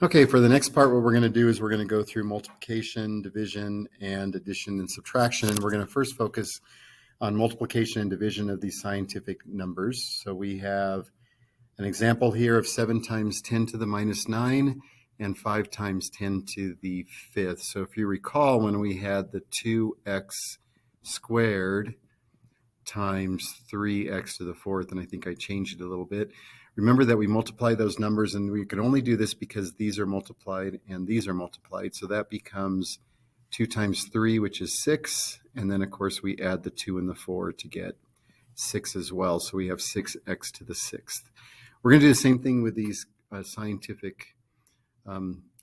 Okay, for the next part, what we're going to do is we're going to go through multiplication, division, and addition and subtraction. And we're going to first focus on multiplication and division of these scientific numbers. So we have an example here of 7 times 10 to the minus 9 and 5 times 10 to the 5th. So if you recall, when we had the 2x squared times 3x to the 4th, and I think I changed it a little bit. Remember that we multiply those numbers, and we can only do this because these are multiplied and these are multiplied. So that becomes 2 times 3, which is 6. And then, of course, we add the 2 and the 4 to get 6 as well. So we have 6x to the 6th. We're going to do the same thing with these scientific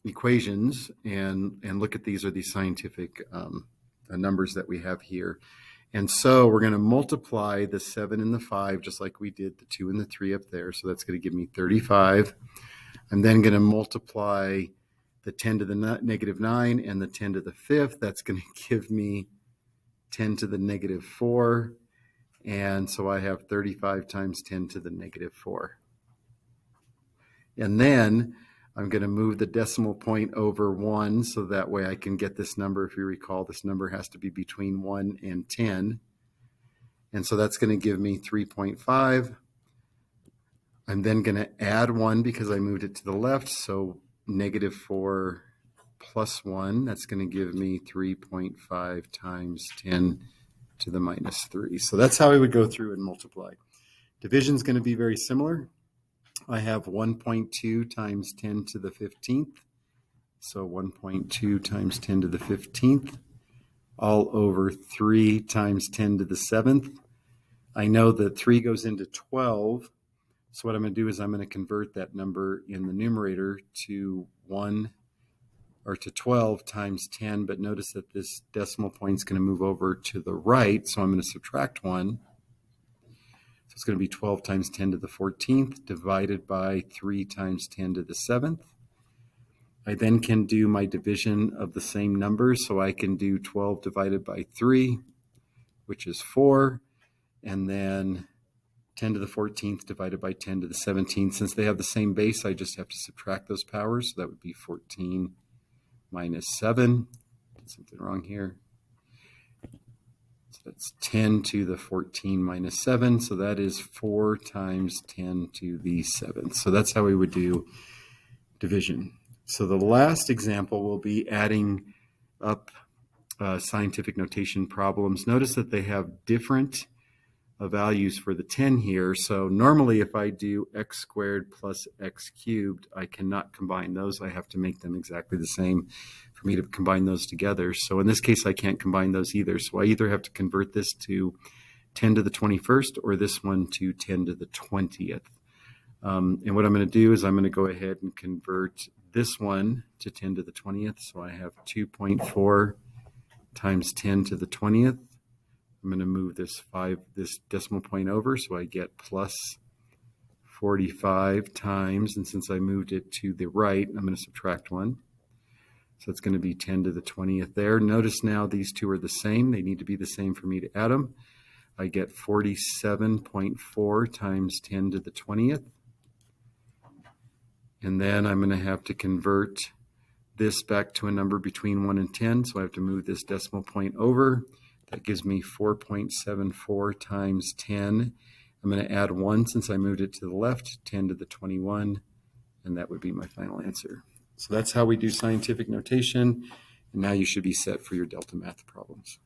equations and look at these are the scientific numbers that we have here. And so we're going to multiply the 7 and the 5 just like we did the 2 and the 3 up there. So that's going to give me 35. I'm then going to multiply the 10 to the negative 9 and the 10 to the 5th. That's going to give me 10 to the negative 4. And so I have 35 times 10 to the negative 4. And then I'm going to move the decimal point over 1 so that way I can get this number. If you recall, this number has to be between 1 and 10. And so that's going to give me 3.5. I'm then going to add 1 because I moved it to the left. So negative 4 plus 1, that's going to give me 3.5 times 10 to the minus 3. So that's how we would go through and multiply. Division is going to be very similar. I have 1.2 times 10 to the 15th. So 1.2 times 10 to the 15th, all over 3 times 10 to the 7th. I know that 3 goes into 12. So what I'm going to do is I'm going to convert that number in the numerator to 12 times 10. But notice that this decimal point is going to move over to the right. So I'm going to subtract 1. So it's going to be 12 times 10 to the 14th divided by 3 times 10 to the 7th. I then can do my division of the same numbers. So I can do 12 divided by 3, which is 4. And then 10 to the 14th divided by 10 to the 17th. Since they have the same base, I just have to subtract those powers. So that would be 14 minus 7. Did something wrong here. So that's 10 to the 14 minus 7. So that is 4 times 10 to the 7th. So that's how we would do division. So the last example will be adding up scientific notation problems. Notice that they have different values for the 10 here. So normally if I do x squared plus x cubed, I cannot combine those. I have to make them exactly the same for me to combine those together. So in this case, I can't combine those either. So I either have to convert this to 10 to the 21st or this one to 10 to the 20th. And what I'm going to do is I'm going to go ahead and convert this one to 10 to the 20th. So I have 2.4 times 10 to the 20th. I'm going to move this decimal point over, so I get plus 45 times, and since I moved it to the right, I'm going to subtract 1. So it's going to be 10 to the 20th there. Notice now these two are the same. They need to be the same for me to add them. I get 47.4 times 10 to the 20th. And then I'm going to have to convert this back to a number between 1 and 10, so I have to move this decimal point over. That gives me 4.74 times 10. I'm going to add 1 since I moved it to the left, 10 to the 21, and that would be my final answer. So that's how we do scientific notation, and now you should be set for your Delta Math problems.